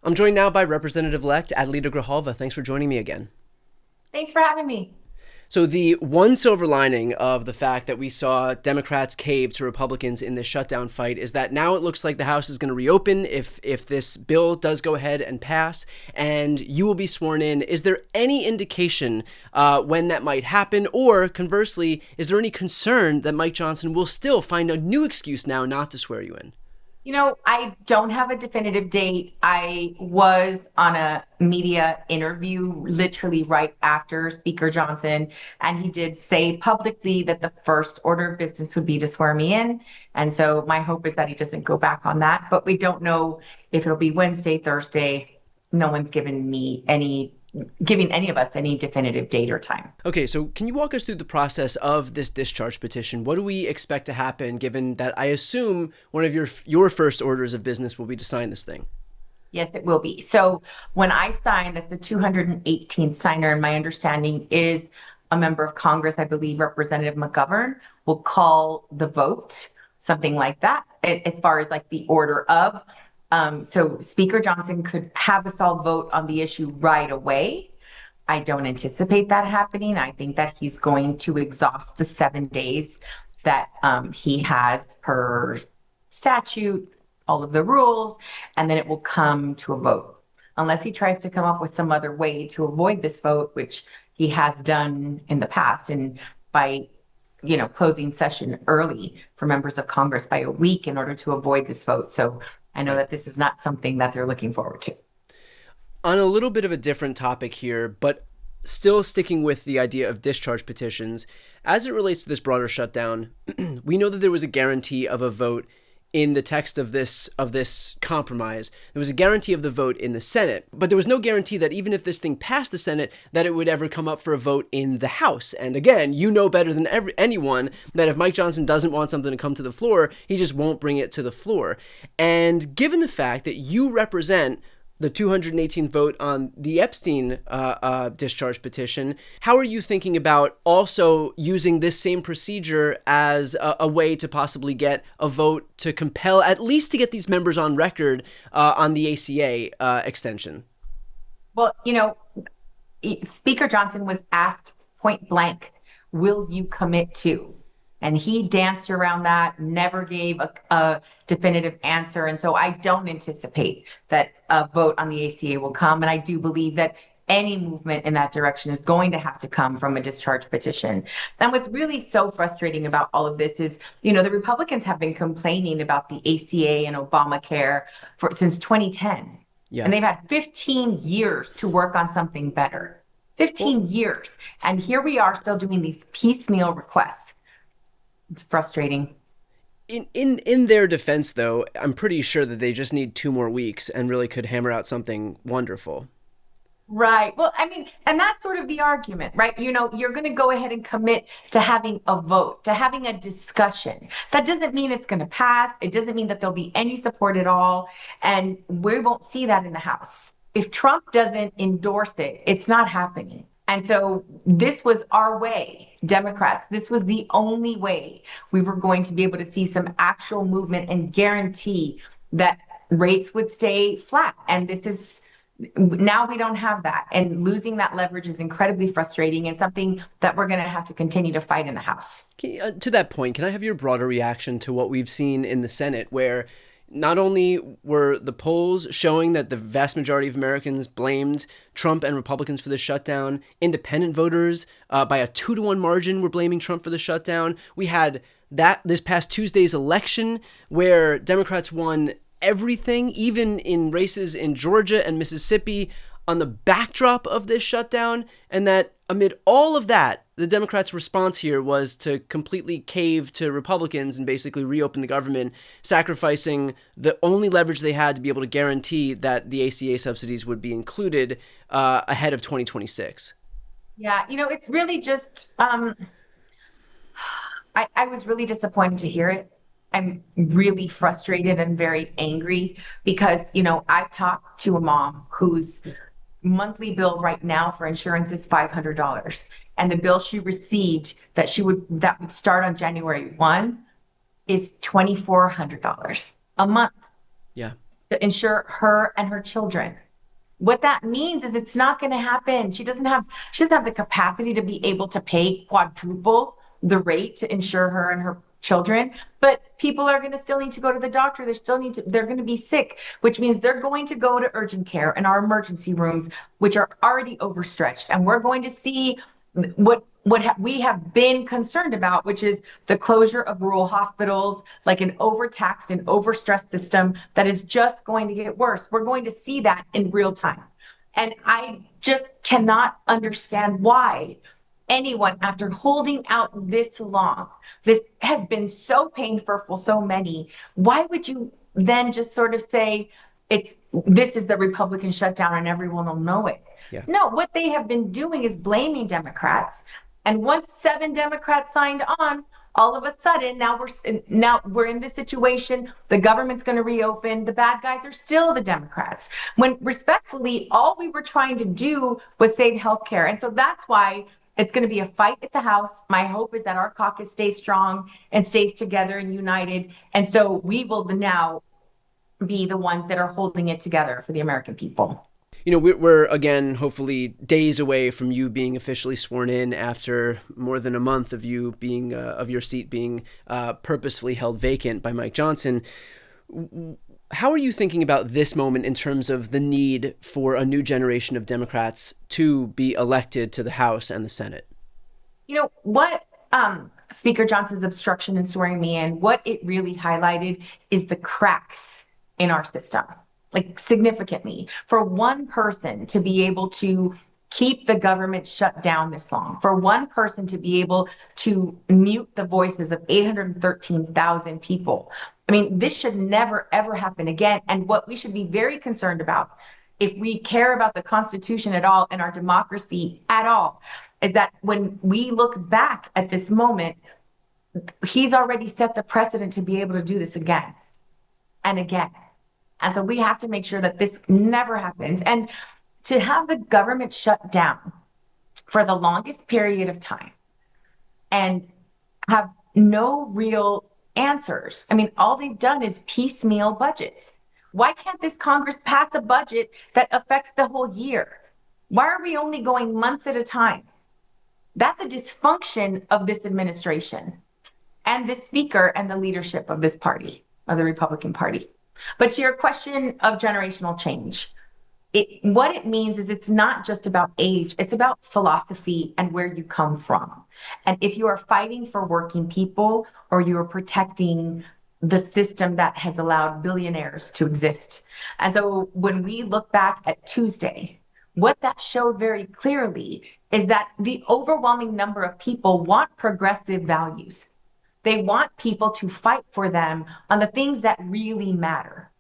I'm joined now by Representative-elect Adelita Grijalva. Thanks for joining me again. Thanks for having me. So the one silver lining of the fact that we saw Democrats cave to Republicans in this shutdown fight is that now it looks like the House is going to reopen if this bill does go ahead and pass, and you will be sworn in. Is there any indication when that might happen? Or conversely, is there any concern that Mike Johnson will still find a new excuse now not to swear you in? I don't have a definitive date. I was on a media interview literally right after Speaker Johnson, and he did say publicly that the first order of business would be to swear me in. And so my hope is that he doesn't go back on that, but we don't know if it'll be Wednesday, Thursday. No one's giving any of us any definitive date or time. Okay, so can you walk us through the process of this discharge petition? What do we expect to happen, given that I assume one of your first orders of business will be to sign this thing? Yes, it will be. So when I sign, that's the 218th signer, and my understanding is a member of Congress, I believe Representative McGovern, will call the vote, something like that, as far as like the order of. So Speaker Johnson could have us all vote on the issue right away. I don't anticipate that happening. I think that he's going to exhaust the 7 days that he has per statute, all of the rules, and then it will come to a vote. Unless he tries to come up with some other way to avoid this vote, which he has done in the past, and by closing session early for members of Congress by a week in order to avoid this vote. So I know that this is not something that they're looking forward to. On a little bit of a different topic here, but still sticking with the idea of discharge petitions, as it relates to this broader shutdown, we know that there was a guarantee of a vote in the text of this compromise. There was a guarantee of the vote in the Senate, but there was no guarantee that even if this thing passed the Senate, that it would ever come up for a vote in the House. And again, you know better than anyone that if Mike Johnson doesn't want something to come to the floor, he just won't bring it to the floor. And given the fact that you represent the 218th vote on the Epstein discharge petition, how are you thinking about also using this same procedure as a way to possibly get a vote to compel, at least to get these members on record on the ACA extension? Well, Speaker Johnson was asked point blank, will you commit to? And he danced around that, never gave a definitive answer. And so I don't anticipate that a vote on the ACA will come. And I do believe that any movement in that direction is going to have to come from a discharge petition. And what's really so frustrating about all of this is, the Republicans have been complaining about the ACA and Obamacare since 2010. Yeah. And they've had 15 years to work on something better. 15 years. And here we are still doing these piecemeal requests. It's frustrating. In their defense, though, I'm pretty sure that they just need 2 more weeks and really could hammer out something wonderful. Right. Well, and that's sort of the argument, right? You're going to go ahead and commit to having a vote, to having a discussion. That doesn't mean it's going to pass. It doesn't mean that there'll be any support at all. And we won't see that in the House. If Trump doesn't endorse it, it's not happening. And so this was our way, Democrats. This was the only way we were going to be able to see some actual movement and guarantee that rates would stay flat. And now we don't have that. And losing that leverage is incredibly frustrating and something that we're going to have to continue to fight in the House. To that point, can I have your broader reaction to what we've seen in the Senate, where not only were the polls showing that the vast majority of Americans blamed Trump and Republicans for the shutdown, independent voters by a 2-to-1 margin were blaming Trump for the shutdown. We had this past Tuesday's election where Democrats won everything, even in races in Georgia and Mississippi, on the backdrop of this shutdown, and that amid all of that, the Democrats' response here was to completely cave to Republicans and basically reopen the government, sacrificing the only leverage they had to be able to guarantee that the ACA subsidies would be included ahead of 2026. Yeah, it's really just, I was really disappointed to hear it. I'm really frustrated and very angry because, I've talked to a mom whose monthly bill right now for insurance is $500. And the bill she received that would start on January 1 is $2,400 a month. Yeah. to ensure her and her children. What that means is it's not going to happen. She doesn't have the capacity to be able to pay quadruple the rate to insure her and her children, but people are going to still need to go to the doctor. They're going to be sick, which means they're going to go to urgent care and our emergency rooms, which are already overstretched. And we're going to see we have been concerned about, which is the closure of rural hospitals, like an overtaxed and overstressed system that is just going to get worse. We're going to see that in real time. And I just cannot understand why anyone, after holding out this long, this has been so painful for so many, why would you then just sort of say this is the Republican shutdown and everyone will know it? Yeah. No, what they have been doing is blaming Democrats. And once 7 Democrats signed on, all of a sudden now we're in this situation. The government's going to reopen. The bad guys are still the Democrats. When respectfully, all we were trying to do was save healthcare. And so that's why it's going to be a fight at the House. My hope is that our caucus stays strong and stays together and united. And so we will now be the ones that are holding it together for the American people. We're again, hopefully, days away from you being officially sworn in after more than a month of you being of your seat being purposefully held vacant by Mike Johnson. How are you thinking about this moment in terms of the need for a new generation of Democrats to be elected to the House and the Senate? What Speaker Johnson's obstruction in swearing me in, what it really highlighted is the cracks in our system. Like significantly, for one person to be able to keep the government shut down this long, for one person to be able to mute the voices of 813,000 people. I mean, this should never, ever happen again. And what we should be very concerned about, if we care about the Constitution at all and our democracy at all, is that when we look back at this moment, he's already set the precedent to be able to do this again and again. And so we have to make sure that this never happens. And to have the government shut down for the longest period of time and have no real answers. I mean, all they've done is piecemeal budgets. Why can't this Congress pass a budget that affects the whole year? Why are we only going months at a time? That's a dysfunction of this administration and the speaker and the leadership of this party, of the Republican Party. But to your question of generational change, what it means is it's not just about age, it's about philosophy and where you come from. And if you are fighting for working people or you are protecting the system that has allowed billionaires to exist. And so when we look back at Tuesday, what that showed very clearly is that the overwhelming number of people want progressive values. They want people to fight for them on the things that really matter.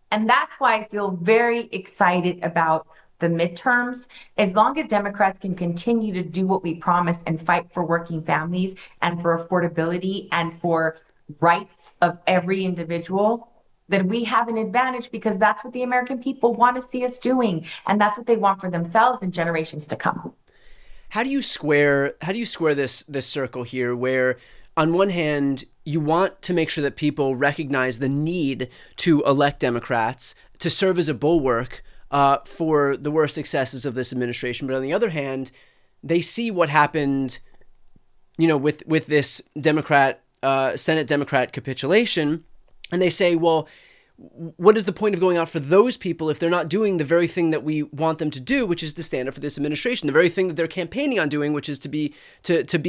And that's why I feel very excited about the midterms. As long as Democrats can continue to do what we promised and fight for working families and for affordability and for rights of every individual, then we have an advantage because that's what the American people want to see us doing. And that's what they want for themselves and generations to come. How do you square this circle here where on one hand, you want to make sure that people recognize the need to elect Democrats to serve as a bulwark for the worst excesses of this administration. But on the other hand, they see what happened, with this Senate Democrat capitulation, and they say, well, what is the point of going out for those people if they're not doing the very thing that we want them to do, which is to stand up for this administration, the very thing that they're campaigning on doing, which is to be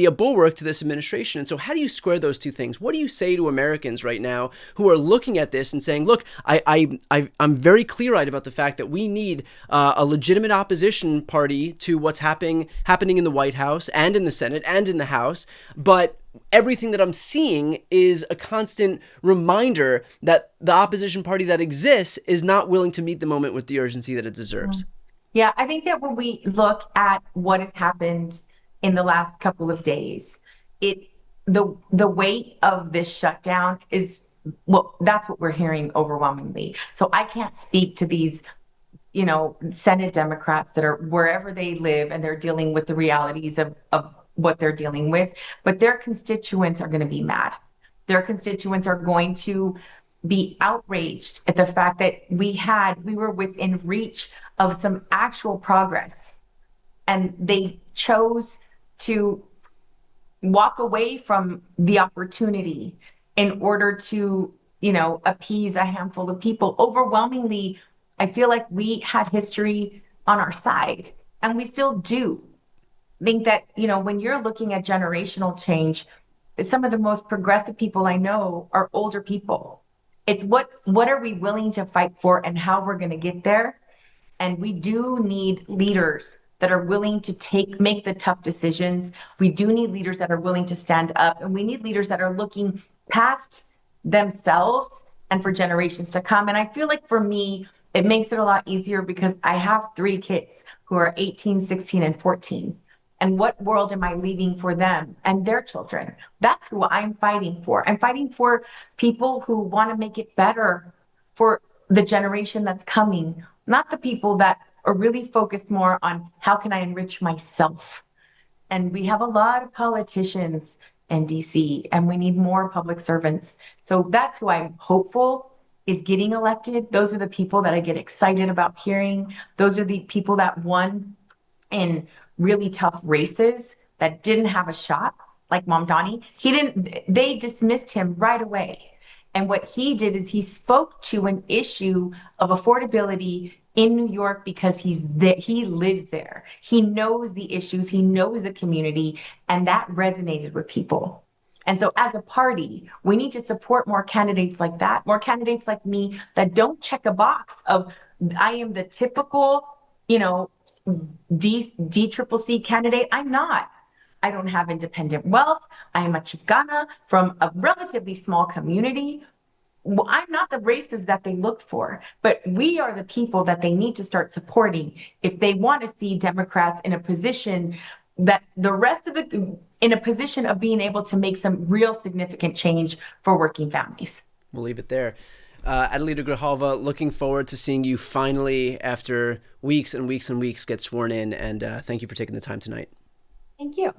a bulwark to this administration? And so how do you square those two things? What do you say to Americans right now who are looking at this and saying, look, I'm very clear-eyed about the fact that we need a legitimate opposition party to what's happening in the White House and in the Senate and in the House, but everything that I'm seeing is a constant reminder that the opposition party that exists is not willing to meet the moment with the urgency that it deserves. Yeah, I think that when we look at what has happened in the last couple of days, the weight of this shutdown is, well, that's what we're hearing overwhelmingly. So I can't speak to these Senate Democrats that are wherever they live and they're dealing with the realities of what they're dealing with, but their constituents are going to be mad. Their constituents are going to be outraged at the fact that we were within reach of some actual progress, and they chose to walk away from the opportunity in order to, appease a handful of people. Overwhelmingly, I feel like we had history on our side, and we still do. Think that, when you're looking at generational change, some of the most progressive people I know are older people. It's what are we willing to fight for and how we're going to get there. And we do need leaders that are willing to make the tough decisions. We do need leaders that are willing to stand up, and we need leaders that are looking past themselves and for generations to come. And I feel like for me, it makes it a lot easier because I have 3 kids who are 18, 16, and 14. And what world am I leaving for them and their children? That's who I'm fighting for. I'm fighting for people who want to make it better for the generation that's coming, not the people that are really focused more on how can I enrich myself. And we have a lot of politicians in DC, and we need more public servants. So that's who I'm hopeful is getting elected. Those are the people that I get excited about hearing. Those are the people that won in really tough races that didn't have a shot, like Mamdani. They dismissed him right away. And what he did is he spoke to an issue of affordability in New York because he lives there. He knows the issues, he knows the community, and that resonated with people. And so as a party, we need to support more candidates like that, more candidates like me that don't check a box of I am the typical, D-triple-C candidate. I'm not. I don't have independent wealth. I am a Chicana from a relatively small community. I'm not the races that they look for, but we are the people that they need to start supporting if they want to see Democrats in a position that in a position of being able to make some real significant change for working families. We'll leave it there. Adelita Grijalva, looking forward to seeing you finally after weeks and weeks and weeks get sworn in, and thank you for taking the time tonight. Thank you.